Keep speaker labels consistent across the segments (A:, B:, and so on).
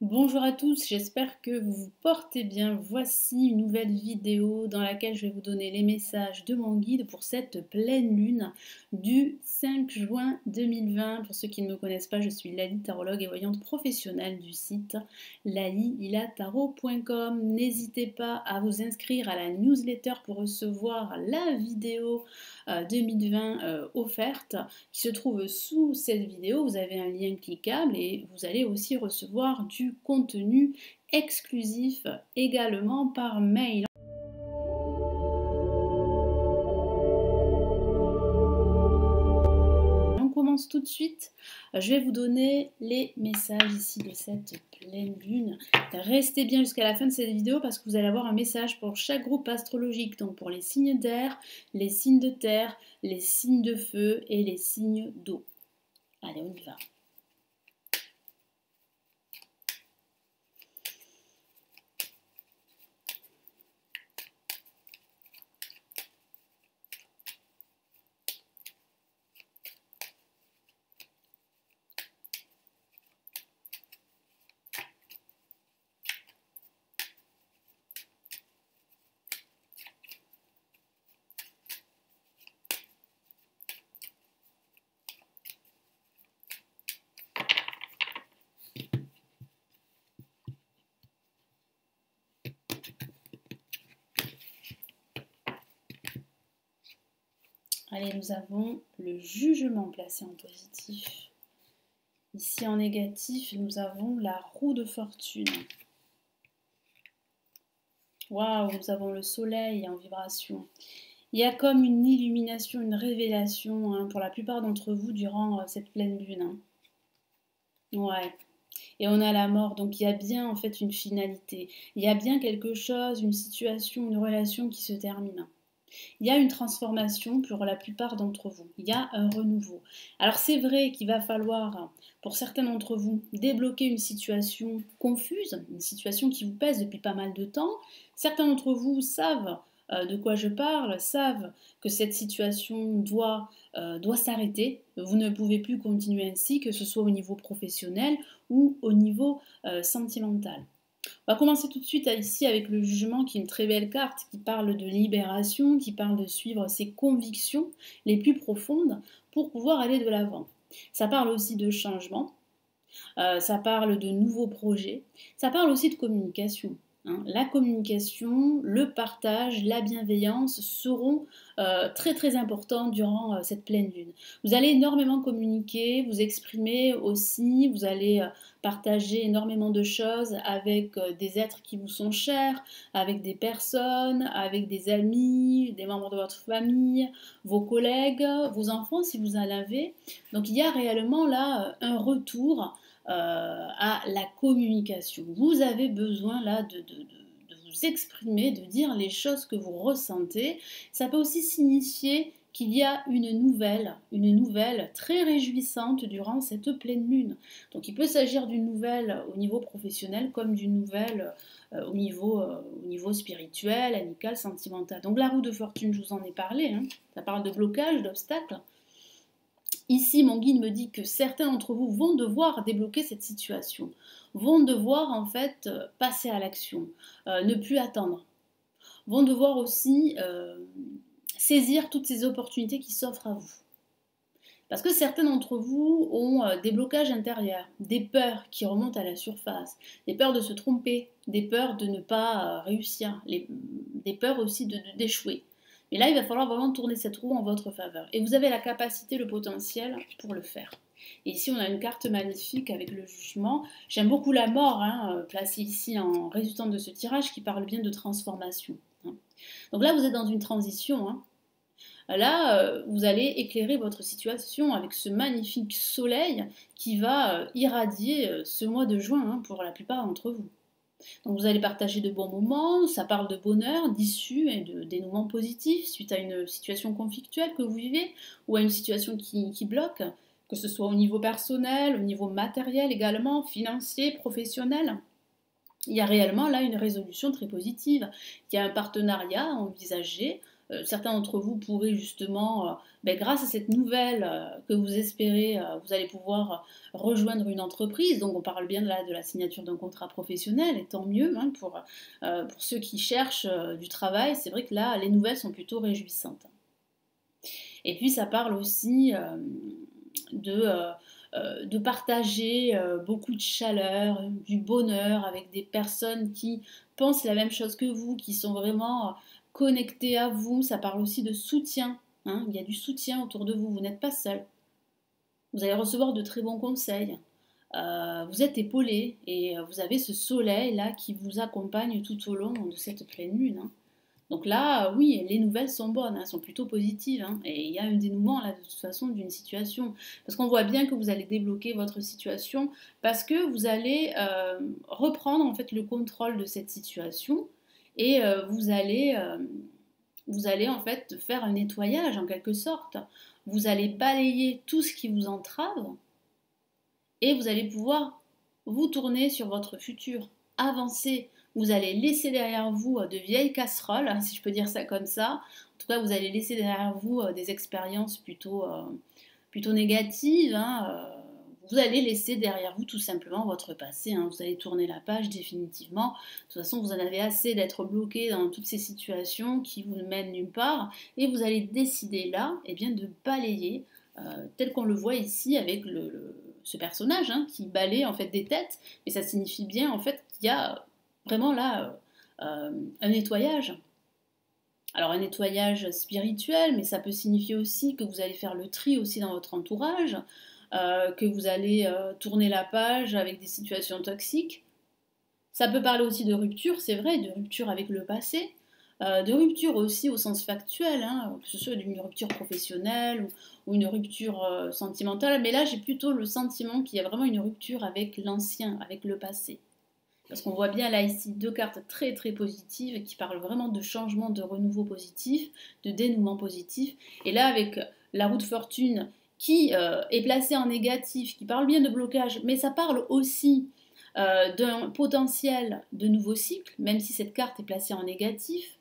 A: Bonjour à tous, j'espère que vous vous portez bien. Voici une nouvelle vidéo dans laquelle je vais vous donner les messages de mon guide pour cette pleine lune du 5 juin 2020. Pour ceux qui ne me connaissent pas, je suis Lali, tarologue et voyante professionnelle du site laliilatarot.com. N'hésitez pas à vous inscrire à la newsletter pour recevoir la vidéo 2020 offerte qui se trouve sous cette vidéo. Vous avez un lien cliquable et vous allez aussi recevoir du contenu exclusif également par mail. On commence tout de suite. Je vais vous donner les messages ici de cette pleine lune. Restez bien jusqu'à la fin de cette vidéo parce que vous allez avoir un message pour chaque groupe astrologique. Donc pour les signes d'air, les signes de terre, les signes de feu et les signes d'eau. Allez, on y va. Allez, nous avons le jugement placé en positif. Ici en négatif, nous avons la roue de fortune. Waouh, nous avons le soleil en vibration. Il y a comme une illumination, une révélation pour la plupart d'entre vous durant cette pleine lune. Ouais. Et on a la mort, donc il y a bien en fait une finalité. Il y a bien quelque chose, une situation, une relation qui se termine. Il y a une transformation pour la plupart d'entre vous. Il y a un renouveau. Alors c'est vrai qu'il va falloir, pour certains d'entre vous, débloquer une situation confuse, une situation qui vous pèse depuis pas mal de temps. Certains d'entre vous savent de quoi je parle, savent que cette situation doit s'arrêter. Vous ne pouvez plus continuer ainsi, que ce soit au niveau professionnel ou au niveau sentimental. On va commencer tout de suite ici avec le jugement qui est une très belle carte qui parle de libération, qui parle de suivre ses convictions les plus profondes pour pouvoir aller de l'avant. Ça parle aussi de changement, ça parle de nouveaux projets, ça parle aussi de communication. La communication, le partage, la bienveillance seront très très importants durant cette pleine lune. Vous allez énormément communiquer, vous exprimer aussi, vous allez partager énormément de choses avec des êtres qui vous sont chers, avec des personnes, avec des amis, des membres de votre famille, vos collègues, vos enfants si vous en avez. Donc il y a réellement là un retour à la communication. Vous avez besoin là de vous exprimer, de dire les choses que vous ressentez. Ça peut aussi signifier qu'il y a une nouvelle très réjouissante durant cette pleine lune. Donc il peut s'agir d'une nouvelle au niveau professionnel comme d'une nouvelle au niveau spirituel, amical, sentimental. Donc la roue de fortune, je vous en ai parlé, ça parle de blocage, d'obstacles. Ici, mon guide me dit que certains d'entre vous vont devoir débloquer cette situation, vont devoir en fait passer à l'action, ne plus attendre, vont devoir aussi saisir toutes ces opportunités qui s'offrent à vous. Parce que certains d'entre vous ont des blocages intérieurs, des peurs qui remontent à la surface, des peurs de se tromper, des peurs de ne pas réussir, des peurs aussi d'échouer. Et là, il va falloir vraiment tourner cette roue en votre faveur. Et vous avez la capacité, le potentiel pour le faire. Et ici, on a une carte magnifique avec le jugement. J'aime beaucoup la mort, placée ici en résultante de ce tirage, qui parle bien de transformation. Donc là, vous êtes dans une transition. Là, vous allez éclairer votre situation avec ce magnifique soleil qui va irradier ce mois de juin pour la plupart d'entre vous. Donc vous allez partager de bons moments, ça parle de bonheur, d'issue et de dénouement positif suite à une situation conflictuelle que vous vivez ou à une situation qui bloque, que ce soit au niveau personnel, au niveau matériel également, financier, professionnel. Il y a réellement là une résolution très positive. Il y a un partenariat envisagé certains d'entre vous pourraient justement, ben, grâce à cette nouvelle que vous espérez, vous allez pouvoir rejoindre une entreprise. Donc on parle bien là de la signature d'un contrat professionnel, et tant mieux hein, pour ceux qui cherchent du travail. C'est vrai que là, les nouvelles sont plutôt réjouissantes. Et puis ça parle aussi de partager beaucoup de chaleur, du bonheur avec des personnes qui pensent la même chose que vous, qui sont vraiment connectées à vous. Ça parle aussi de soutien. Hein. Il y a du soutien autour de vous, vous n'êtes pas seul. Vous allez recevoir de très bons conseils. Vous êtes épaulé et vous avez ce soleil là qui vous accompagne tout au long de cette pleine lune. Hein. Donc là, oui, les nouvelles sont bonnes, hein, sont plutôt positives. Hein, et il y a un dénouement, là, de toute façon, d'une situation. Parce qu'on voit bien que vous allez débloquer votre situation, parce que vous allez reprendre, en fait, le contrôle de cette situation, et vous allez, en fait, faire un nettoyage, en quelque sorte. Vous allez balayer tout ce qui vous entrave, et vous allez pouvoir vous tourner sur votre futur, avancer. Vous allez laisser derrière vous de vieilles casseroles, si je peux dire ça comme ça. En tout cas, vous allez laisser derrière vous des expériences plutôt négatives. Hein. Vous allez laisser derrière vous tout simplement votre passé. Hein. Vous allez tourner la page définitivement. De toute façon, vous en avez assez d'être bloqué dans toutes ces situations qui vous ne mènent nulle part. Et vous allez décider là eh bien, de balayer, tel qu'on le voit ici avec ce personnage hein, qui balaye en fait des têtes. Et ça signifie bien en fait qu'il y a vraiment là un nettoyage. Alors un nettoyage spirituel, mais ça peut signifier aussi que vous allez faire le tri aussi dans votre entourage, que vous allez tourner la page avec des situations toxiques. Ça peut parler aussi de rupture, c'est vrai, de rupture avec le passé, de rupture aussi au sens factuel, hein, que ce soit une rupture professionnelle ou une rupture sentimentale, mais là j'ai plutôt le sentiment qu'il y a vraiment une rupture avec l'ancien, avec le passé. Parce qu'on voit bien là ici deux cartes très très positives qui parlent vraiment de changement, de renouveau positif, de dénouement positif. Et là avec la roue de fortune qui est placée en négatif, qui parle bien de blocage, mais ça parle aussi d'un potentiel de nouveau cycle, même si cette carte est placée en négatif.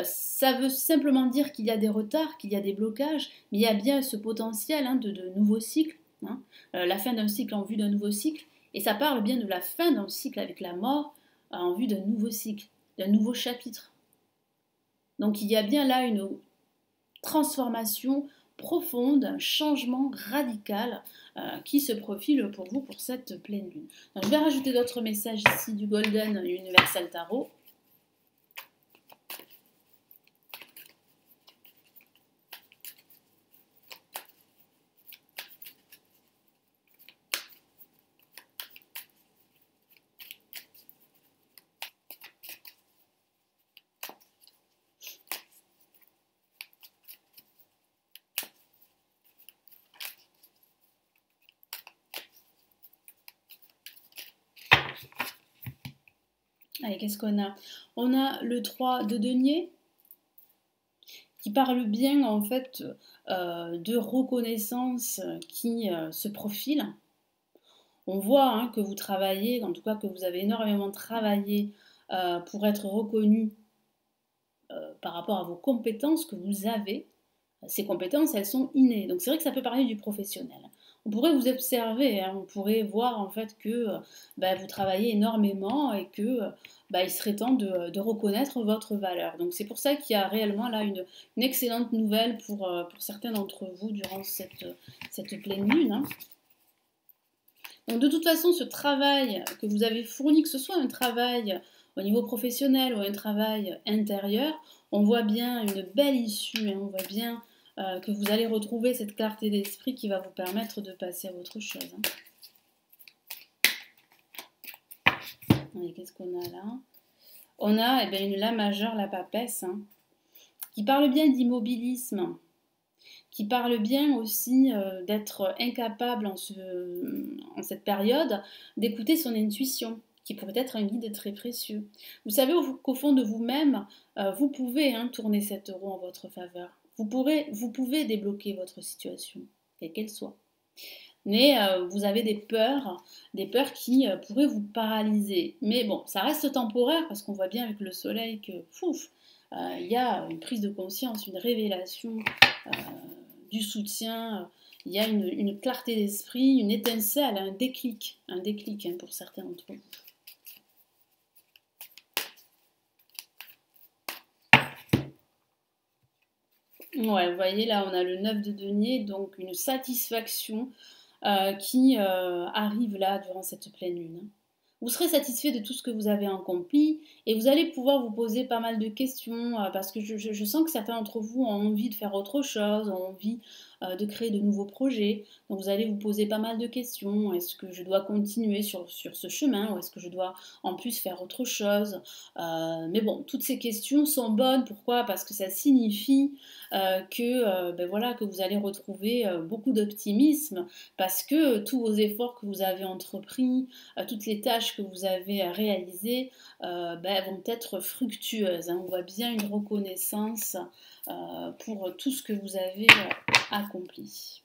A: Ça veut simplement dire qu'il y a des retards, qu'il y a des blocages, mais il y a bien ce potentiel hein, de nouveau cycle, hein, la fin d'un cycle en vue d'un nouveau cycle. Et ça parle bien de la fin d'un cycle avec la mort en vue d'un nouveau cycle, d'un nouveau chapitre. Donc il y a bien là une transformation profonde, un changement radical qui se profile pour vous pour cette pleine lune. Donc, je vais rajouter d'autres messages ici du Golden Universal Tarot. Allez, qu'est-ce qu'on a? On a le 3 de denier qui parle bien en fait de reconnaissance qui se profile. On voit hein, que vous travaillez, en tout cas que vous avez énormément travaillé pour être reconnu par rapport à vos compétences que vous avez. Ces compétences, elles sont innées. Donc c'est vrai que ça peut parler du professionnel. On pourrait vous observer, hein, on pourrait voir en fait que vous travaillez énormément et que il serait temps de reconnaître votre valeur. Donc c'est pour ça qu'il y a réellement là une excellente nouvelle pour certains d'entre vous durant cette pleine lune. Hein. Donc de toute façon, ce travail que vous avez fourni, que ce soit un travail au niveau professionnel ou un travail intérieur, on voit bien une belle issue, hein, on voit bien que vous allez retrouver cette clarté d'esprit qui va vous permettre de passer à autre chose. Hein. Et qu'est-ce qu'on a là? On a une La majeure, la papesse, hein, qui parle bien d'immobilisme, qui parle bien aussi d'être incapable en cette période d'écouter son intuition, qui pourrait être un guide très précieux. Vous savez qu'au fond de vous-même, vous pouvez hein, tourner cette roue en votre faveur. Vous pouvez débloquer votre situation, quelle qu'elle soit. Mais vous avez des peurs qui pourraient vous paralyser. Mais bon, ça reste temporaire parce qu'on voit bien avec le soleil que, il y a une prise de conscience, une révélation, du soutien, il y a une clarté d'esprit, une étincelle, un déclic hein, pour certains d'entre vous. Ouais, vous voyez là, on a le 9 de denier, donc une satisfaction qui arrive là durant cette pleine lune. Vous serez satisfait de tout ce que vous avez accompli et vous allez pouvoir vous poser pas mal de questions parce que je sens que certains d'entre vous ont envie de faire autre chose, ont envie de créer de nouveaux projets. Donc vous allez vous poser pas mal de questions. Est-ce que je dois continuer sur ce chemin ou est-ce que je dois en plus faire autre chose? Mais bon, toutes ces questions sont bonnes. Pourquoi? Parce que ça signifie ben voilà, que vous allez retrouver beaucoup d'optimisme parce que tous vos efforts que vous avez entrepris, toutes les tâches que vous avez réalisées ben, vont être fructueuses. Hein. On voit bien une reconnaissance pour tout ce que vous avez accompli.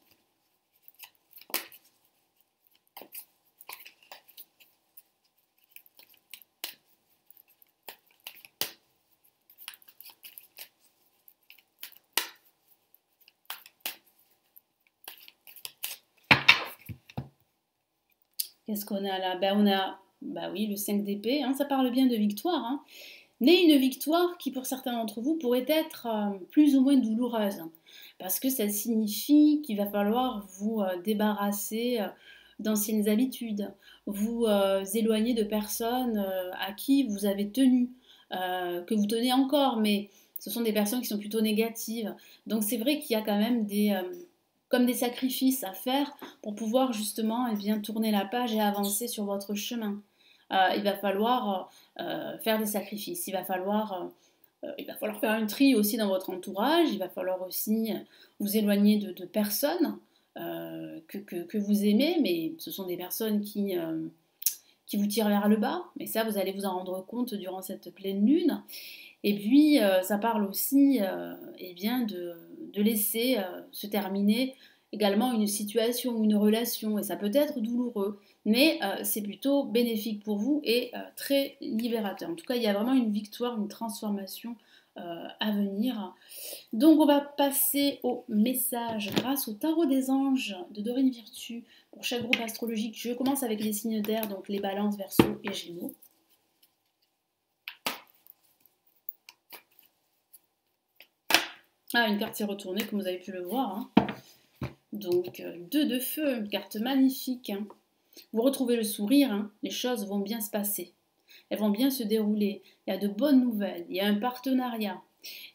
A: Qu'est-ce qu'on a là? Ben, on a bah oui, le 5 d'épée, hein, ça parle bien de victoire. Hein. Mais une victoire qui, pour certains d'entre vous, pourrait être plus ou moins douloureuse. Parce que ça signifie qu'il va falloir vous débarrasser d'anciennes habitudes, vous éloigner de personnes à qui vous avez tenu, que vous tenez encore, mais ce sont des personnes qui sont plutôt négatives. Donc c'est vrai qu'il y a quand même comme des sacrifices à faire pour pouvoir justement eh bien, tourner la page et avancer sur votre chemin. Il va falloir faire des sacrifices, il va falloir faire un tri aussi dans votre entourage, il va falloir aussi vous éloigner de personnes que vous aimez, mais ce sont des personnes qui vous tirent vers le bas, mais ça vous allez vous en rendre compte durant cette pleine lune. Et puis ça parle aussi eh bien de laisser se terminer également une situation ou une relation, et ça peut être douloureux, mais c'est plutôt bénéfique pour vous et très libérateur. En tout cas, il y a vraiment une victoire, une transformation à venir. Donc on va passer au message grâce au tarot des anges de Dorine Virtue pour chaque groupe astrologique. Je commence avec les signes d'air, donc les balances, verseaux et gémeaux. Ah, une carte s'est retournée, comme vous avez pu le voir. Hein. Donc, 2 de feu, une carte magnifique. Hein. Vous retrouvez le sourire, hein. Les choses vont bien se passer. Elles vont bien se dérouler. Il y a de bonnes nouvelles, il y a un partenariat,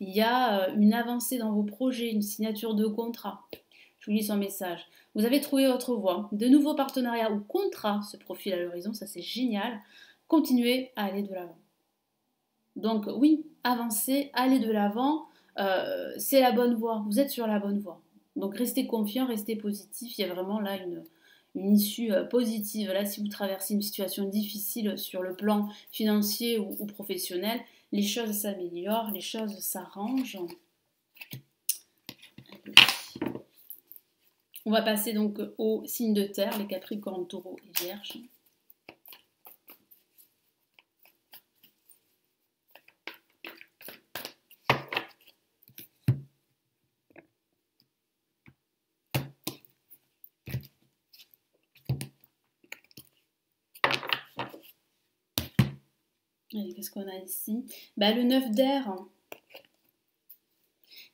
A: il y a une avancée dans vos projets, une signature de contrat. Je vous lis son message. Vous avez trouvé votre voie. De nouveaux partenariats ou contrats se profilent à l'horizon, ça c'est génial. Continuez à aller de l'avant. Donc oui, avancez, allez de l'avant, c'est la bonne voie, vous êtes sur la bonne voie. Donc restez confiant, restez positif, il y a vraiment là une issue positive. Là, si vous traversez une situation difficile sur le plan financier ou professionnel, les choses s'améliorent, les choses s'arrangent. On va passer donc aux signes de terre, les Capricornes, Taureaux et Vierges. Qu'est-ce qu'on a ici? Le 9 d'air, hein,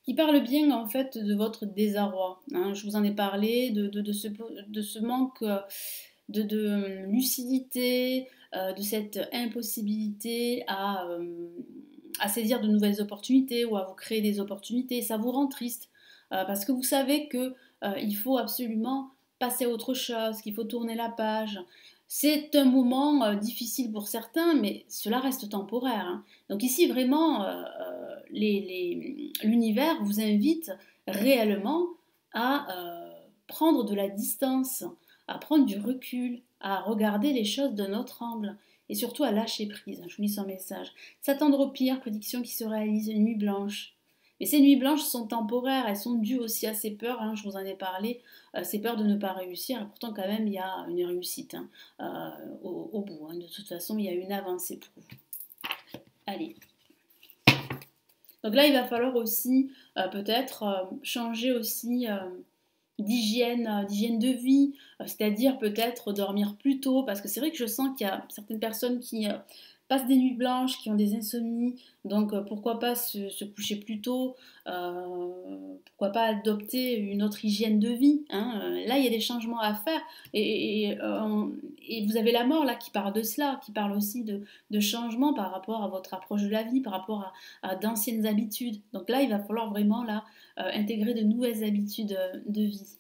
A: qui parle bien en fait de votre désarroi. Hein. Je vous en ai parlé, de ce manque de lucidité, de cette impossibilité à saisir de nouvelles opportunités ou à vous créer des opportunités. Ça vous rend triste parce que vous savez que il faut absolument passer à autre chose, qu'il faut tourner la page. C'est un moment difficile pour certains, mais cela reste temporaire. Hein. Donc ici, vraiment, l'univers vous invite réellement à prendre de la distance, à prendre du recul, à regarder les choses d'un autre angle et surtout à lâcher prise. Je vous lis son message. S'attendre au pire, prédiction qui se réalise, une nuit blanche. Mais ces nuits blanches sont temporaires, elles sont dues aussi à ces peurs, hein, je vous en ai parlé, ces peurs de ne pas réussir. Pourtant, quand même, il y a une réussite hein, au bout. Hein. De toute façon, il y a une avancée pour vous. Allez. Donc là, il va falloir aussi peut-être changer aussi d'hygiène de vie, c'est-à-dire peut-être dormir plus tôt, parce que c'est vrai que je sens qu'il y a certaines personnes qui passent des nuits blanches, qui ont des insomnies, donc pourquoi pas se coucher plus tôt, pourquoi pas adopter une autre hygiène de vie, hein. Là, il y a des changements à faire, et vous avez la mort là qui parle de cela, qui parle aussi de changements par rapport à votre approche de la vie, par rapport à d'anciennes habitudes. Donc là, il va falloir vraiment là intégrer de nouvelles habitudes de vie.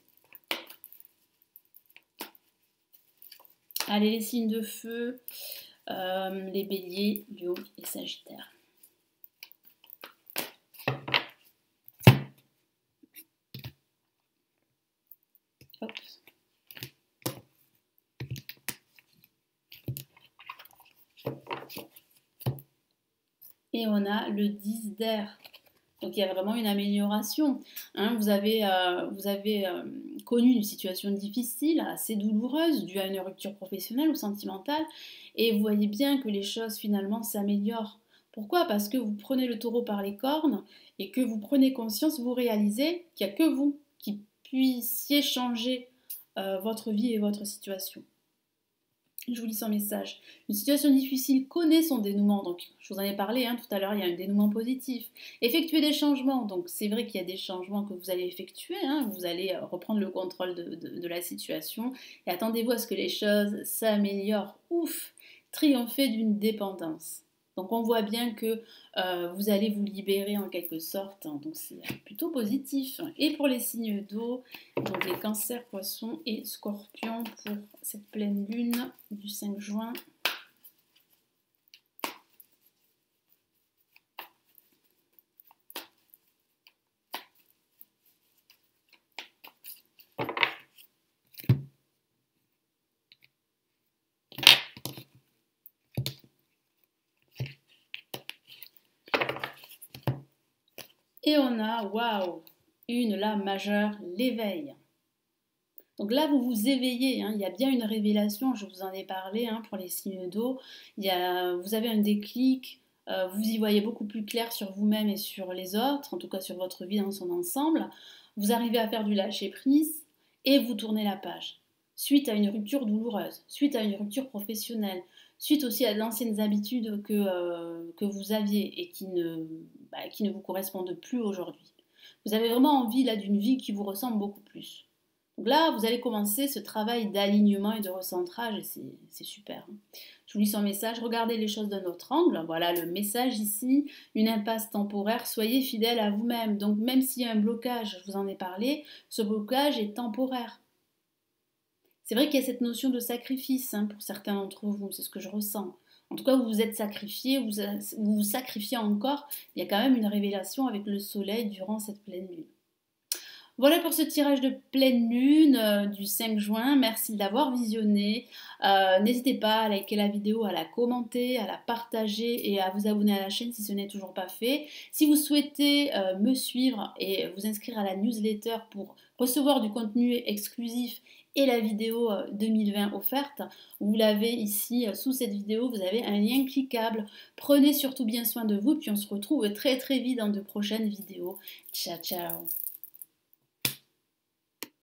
A: Allez, les signes de feu, les béliers, lions et sagittaires. Hop. Et on a le 10 d'air. Donc il y a vraiment une amélioration, hein. Vous avez connu une situation difficile, assez douloureuse, due à une rupture professionnelle ou sentimentale, et vous voyez bien que les choses finalement s'améliorent. Pourquoi? Parce que vous prenez le taureau par les cornes et que vous prenez conscience, vous réalisez qu'il n'y a que vous qui puissiez changer votre vie et votre situation. Je vous lis son message. Une situation difficile connaît son dénouement, donc je vous en ai parlé tout à l'heure, il y a un dénouement positif. Effectuer des changements, donc c'est vrai qu'il y a des changements que vous allez effectuer, vous allez reprendre le contrôle de la situation, et attendez-vous à ce que les choses s'améliorent. Ouf, triompher d'une dépendance. Donc on voit bien que vous allez vous libérer en quelque sorte, donc c'est plutôt positif. Et pour les signes d'eau, donc les cancers, poissons et scorpions pour cette pleine lune du 5 juin. Et on a, waouh, une lame majeure, l'éveil. Donc là, vous vous éveillez, il y a bien une révélation, je vous en ai parlé pour les signes d'eau. Vous avez un déclic, vous y voyez beaucoup plus clair sur vous-même et sur les autres, en tout cas sur votre vie dans son ensemble. Vous arrivez à faire du lâcher-prise et vous tournez la page. Suite à une rupture douloureuse, suite à une rupture professionnelle, suite aussi à d'anciennes habitudes que vous aviez et qui ne vous correspondent plus aujourd'hui. Vous avez vraiment envie là d'une vie qui vous ressemble beaucoup plus. Donc là, vous allez commencer ce travail d'alignement et de recentrage et c'est super. Je vous lis son message. Regardez les choses d'un autre angle. Voilà le message ici. Une impasse temporaire. Soyez fidèle à vous-même. Donc même s'il y a un blocage, je vous en ai parlé, ce blocage est temporaire. C'est vrai qu'il y a cette notion de sacrifice pour certains d'entre vous. C'est ce que je ressens. En tout cas, vous vous êtes sacrifié, vous vous sacrifiez encore. Il y a quand même une révélation avec le soleil durant cette pleine lune. Voilà pour ce tirage de pleine lune du 5 juin. Merci de l'avoir visionné. N'hésitez pas à liker la vidéo, à la commenter, à la partager et à vous abonner à la chaîne si ce n'est toujours pas fait. Si vous souhaitez me suivre et vous inscrire à la newsletter pour recevoir du contenu exclusif et la vidéo 2020 offerte, vous l'avez ici sous cette vidéo, vous avez un lien cliquable. Prenez surtout bien soin de vous, puis on se retrouve très très vite dans de prochaines vidéos. Ciao ciao.